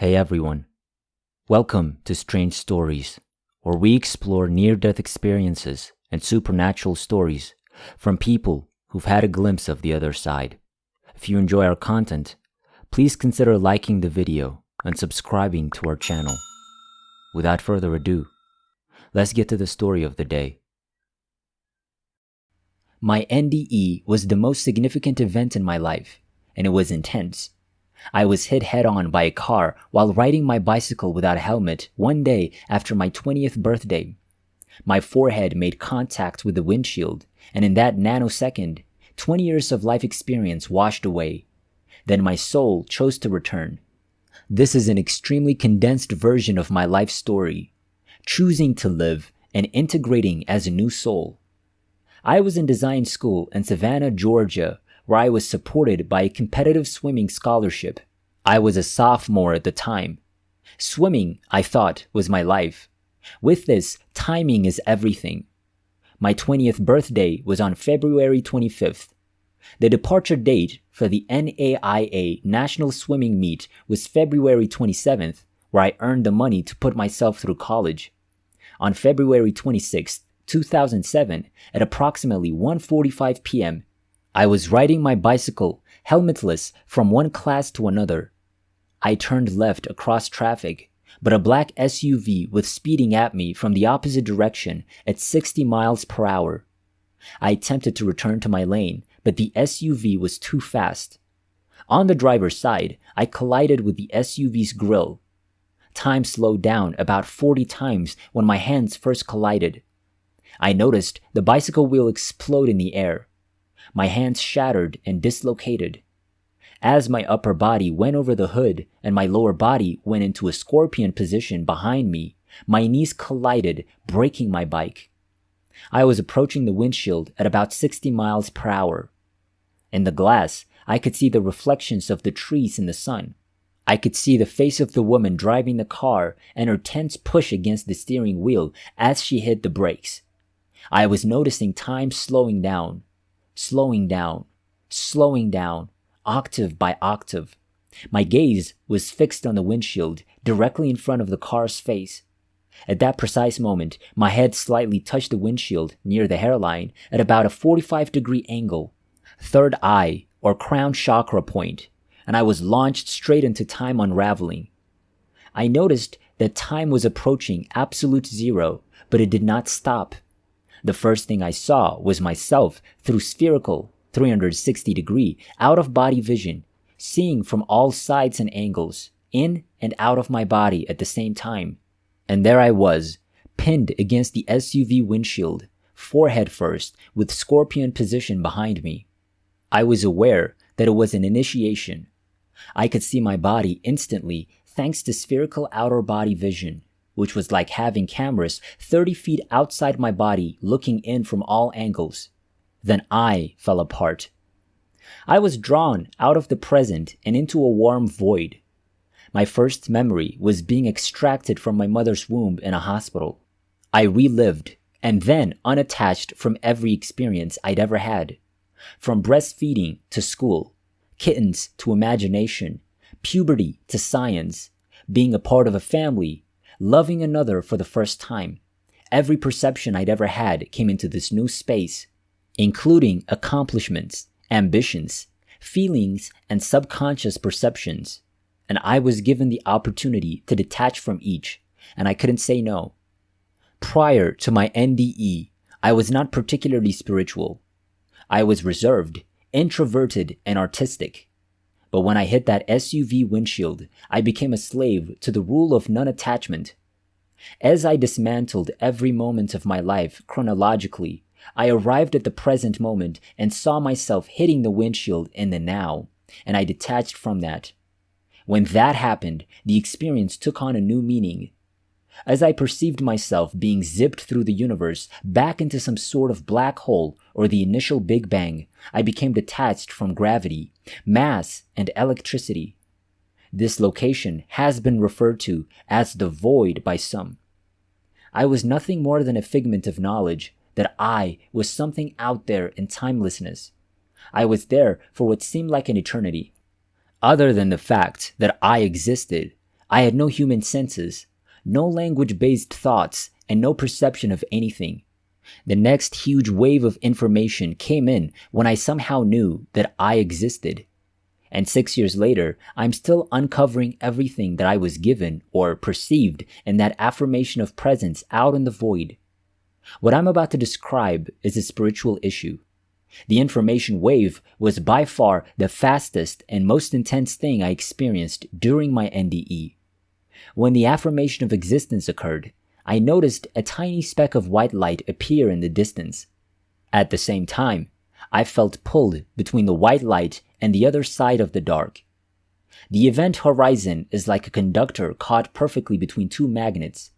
Hey everyone, welcome to Strange Stories, where we explore near-death experiences and supernatural stories from people who've had a glimpse of the other side. If you enjoy our content, please consider liking the video and subscribing to our channel. Without further ado, let's get to the story of the day. My NDE was the most significant event in my life, and it was intense. I was hit head-on by a car while riding my bicycle without a helmet one day after my 20th birthday. My forehead made contact with the windshield, and in that nanosecond, 20 years of life experience washed away. Then my soul chose to return. This is an extremely condensed version of my life story, choosing to live and integrating as a new soul. I was in design school in Savannah, Georgia, where I was supported by a competitive swimming scholarship. I was a sophomore at the time. Swimming, I thought, was my life. With this, timing is everything. My 20th birthday was on February 25th. The departure date for the NAIA National Swimming Meet was February 27th, where I earned the money to put myself through college. On February 26th, 2007, at approximately 1:45 p.m., I was riding my bicycle, helmetless, from one class to another. I turned left across traffic, but a black SUV was speeding at me from the opposite direction at 60 miles per hour. I attempted to return to my lane, but the SUV was too fast. On the driver's side, I collided with the SUV's grille. Time slowed down about 40 times when my hands first collided. I noticed the bicycle wheel explode in the air. My hands shattered and dislocated. As my upper body went over the hood and my lower body went into a scorpion position behind me, my knees collided, breaking my bike. I was approaching the windshield at about 60 miles per hour. In the glass, I could see the reflections of the trees in the sun. I could see the face of the woman driving the car and her tense push against the steering wheel as she hit the brakes. I was noticing time slowing down, octave by octave. My gaze was fixed on the windshield, directly in front of the car's face. At that precise moment, my head slightly touched the windshield near the hairline at about a 45-degree angle, third eye or crown chakra point, and I was launched straight into time unraveling. I noticed that time was approaching absolute zero, but it did not stop. The first thing I saw was myself through spherical, 360-degree, out-of-body vision, seeing from all sides and angles, in and out of my body at the same time. And there I was, pinned against the SUV windshield, forehead first, with scorpion position behind me. I was aware that it was an initiation. I could see my body instantly thanks to spherical outer body vision, which was like having cameras 30 feet outside my body looking in from all angles. Then I fell apart. I was drawn out of the present and into a warm void. My first memory was being extracted from my mother's womb in a hospital. I relived and then unattached from every experience I'd ever had. From breastfeeding to school, kittens to imagination, puberty to science, being a part of a family, loving another for the first time. Every perception I'd ever had came into this new space, including accomplishments, ambitions, feelings, and subconscious perceptions. And I was given the opportunity to detach from each, and I couldn't say no. Prior to my NDE, I was not particularly spiritual. I was reserved, introverted, and artistic. But when I hit that SUV windshield, I became a slave to the rule of non-attachment. As I dismantled every moment of my life chronologically, I arrived at the present moment and saw myself hitting the windshield in the now, and I detached from that. When that happened, the experience took on a new meaning. As I perceived myself being zipped through the universe back into some sort of black hole or the initial Big Bang, I became detached from gravity, mass, and electricity. This location has been referred to as the void by some. I was nothing more than a figment of knowledge that I was something out there in timelessness. I was there for what seemed like an eternity. Other than the fact that I existed, I had no human senses, no language-based thoughts, and no perception of anything. The next huge wave of information came in when I somehow knew that I existed. And 6 years later, I'm still uncovering everything that I was given or perceived in that affirmation of presence out in the void. What I'm about to describe is a spiritual issue. The information wave was by far the fastest and most intense thing I experienced during my NDE. When the affirmation of existence occurred, I noticed a tiny speck of white light appear in the distance. At the same time, I felt pulled between the white light and the other side of the dark. The event horizon is like a conductor caught perfectly between two magnets.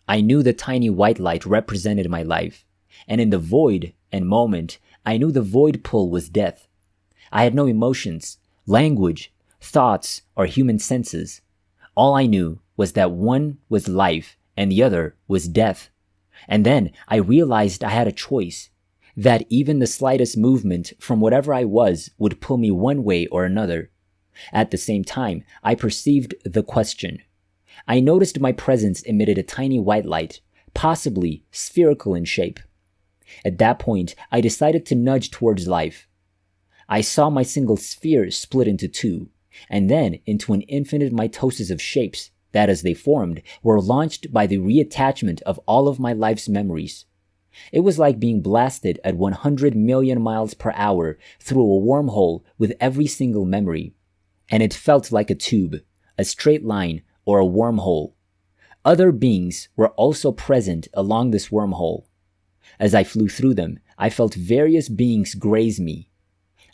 I knew the tiny white light represented my life, and in the void and moment, I knew the void pull was death. I had no emotions, language, thoughts, or human senses. All I knew was that one was life and the other was death. And then I realized I had a choice, that even the slightest movement from whatever I was would pull me one way or another. At the same time, I perceived the question. I noticed my presence emitted a tiny white light, possibly spherical in shape. At that point, I decided to nudge towards life. I saw my single sphere split into two, and then into an infinite mitosis of shapes that, as they formed, were launched by the reattachment of all of my life's memories. It was like being blasted at 100 million miles per hour through a wormhole with every single memory. And it felt like a tube, a straight line, or a wormhole. Other beings were also present along this wormhole. As I flew through them, I felt various beings graze me.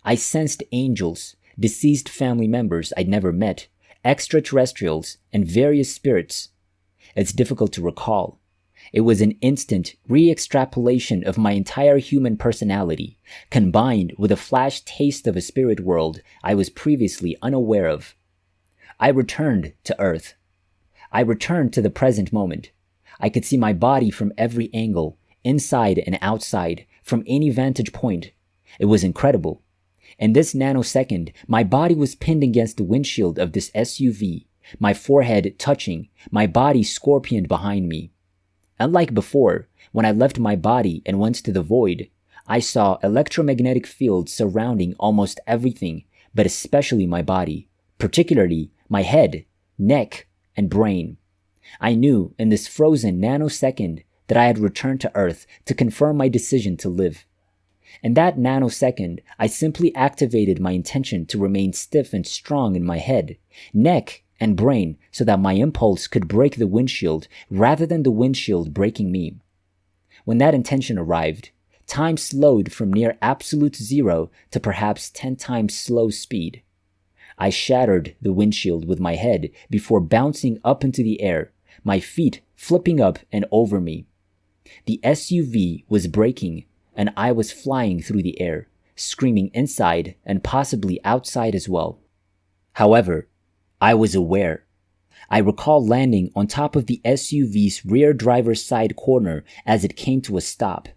I sensed angels, deceased family members I'd never met, extraterrestrials, and various spirits. It's difficult to recall. It was an instant re-extrapolation of my entire human personality, combined with a flash taste of a spirit world I was previously unaware of. I returned to Earth. I returned to the present moment. I could see my body from every angle, inside and outside, from any vantage point. It was incredible. In this nanosecond, my body was pinned against the windshield of this SUV, my forehead touching, my body scorpioned behind me. Unlike before, when I left my body and went to the void, I saw electromagnetic fields surrounding almost everything, but especially my body, particularly my head, neck, and brain. I knew in this frozen nanosecond that I had returned to Earth to confirm my decision to live. In that nanosecond, I simply activated my intention to remain stiff and strong in my head, neck, and brain so that my impulse could break the windshield rather than the windshield breaking me. When that intention arrived, time slowed from near absolute zero to perhaps 10 times slow speed. I shattered the windshield with my head before bouncing up into the air, my feet flipping up and over me. The SUV was braking, and I was flying through the air, screaming inside and possibly outside as well. However, I was aware. I recall landing on top of the SUV's rear driver's side corner as it came to a stop.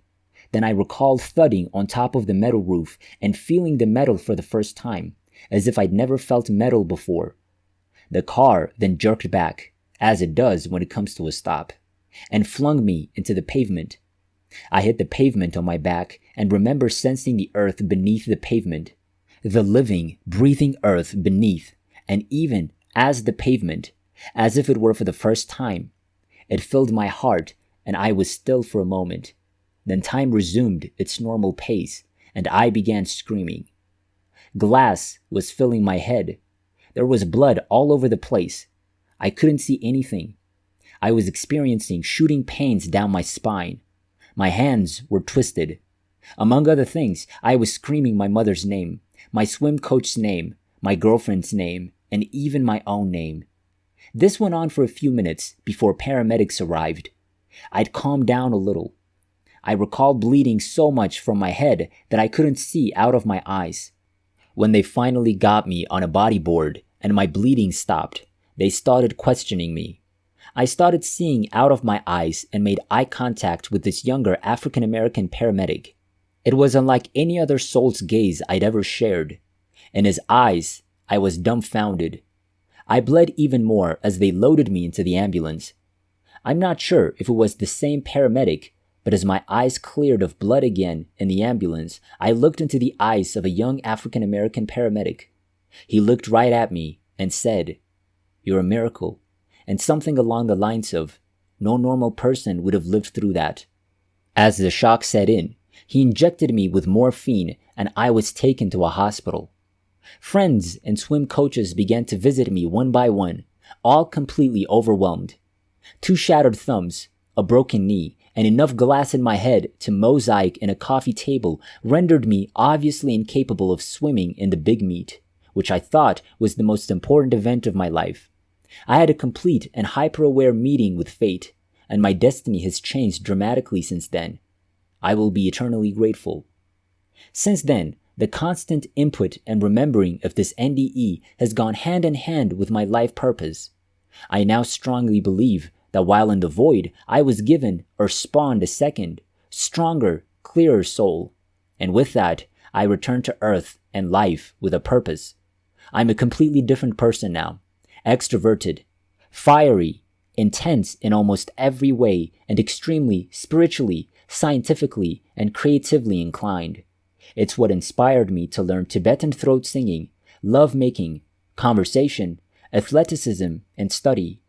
Then I recalled thudding on top of the metal roof and feeling the metal for the first time, as if I'd never felt metal before. The car then jerked back, as it does when it comes to a stop, and flung me into the pavement. I hit the pavement on my back and remember sensing the earth beneath the pavement, the living, breathing earth beneath, and even as the pavement, as if it were for the first time. It filled my heart, and I was still for a moment. Then time resumed its normal pace, and I began screaming. Glass was filling my head. There was blood all over the place. I couldn't see anything. I was experiencing shooting pains down my spine. My hands were twisted. Among other things, I was screaming my mother's name, my swim coach's name, my girlfriend's name, and even my own name. This went on for a few minutes before paramedics arrived. I'd calmed down a little. I recall bleeding so much from my head that I couldn't see out of my eyes. When they finally got me on a bodyboard and my bleeding stopped, they started questioning me. I started seeing out of my eyes and made eye contact with this younger African-American paramedic. It was unlike any other soul's gaze I'd ever shared. In his eyes, I was dumbfounded. I bled even more as they loaded me into the ambulance. I'm not sure if it was the same paramedic, but as my eyes cleared of blood again in the ambulance, I looked into the eyes of a young African-American paramedic. He looked right at me and said, "You're a miracle," and something along the lines of, "No normal person would have lived through that." As the shock set in, he injected me with morphine and I was taken to a hospital. Friends and swim coaches began to visit me one by one, all completely overwhelmed. 2 shattered thumbs, a broken knee, and enough glass in my head to mosaic in a coffee table rendered me obviously incapable of swimming in the big meet, which I thought was the most important event of my life. I had a complete and hyper-aware meeting with fate, and my destiny has changed dramatically since then. I will be eternally grateful. Since then, the constant input and remembering of this NDE has gone hand in hand with my life purpose. I now strongly believe that while in the void, I was given or spawned a second, stronger, clearer soul. And with that, I return to Earth and life with a purpose. I'm a completely different person now, extroverted, fiery, intense in almost every way, and extremely spiritually, scientifically, and creatively inclined. It's what inspired me to learn Tibetan throat singing, love-making, conversation, athleticism, and study.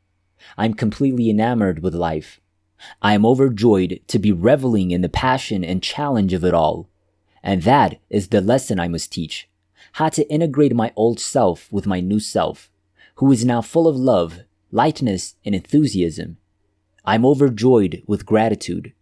I'm completely enamored with life. I am overjoyed to be reveling in the passion and challenge of it all. And that is the lesson I must teach. How to integrate my old self with my new self, who is now full of love, lightness, and enthusiasm. I'm overjoyed with gratitude.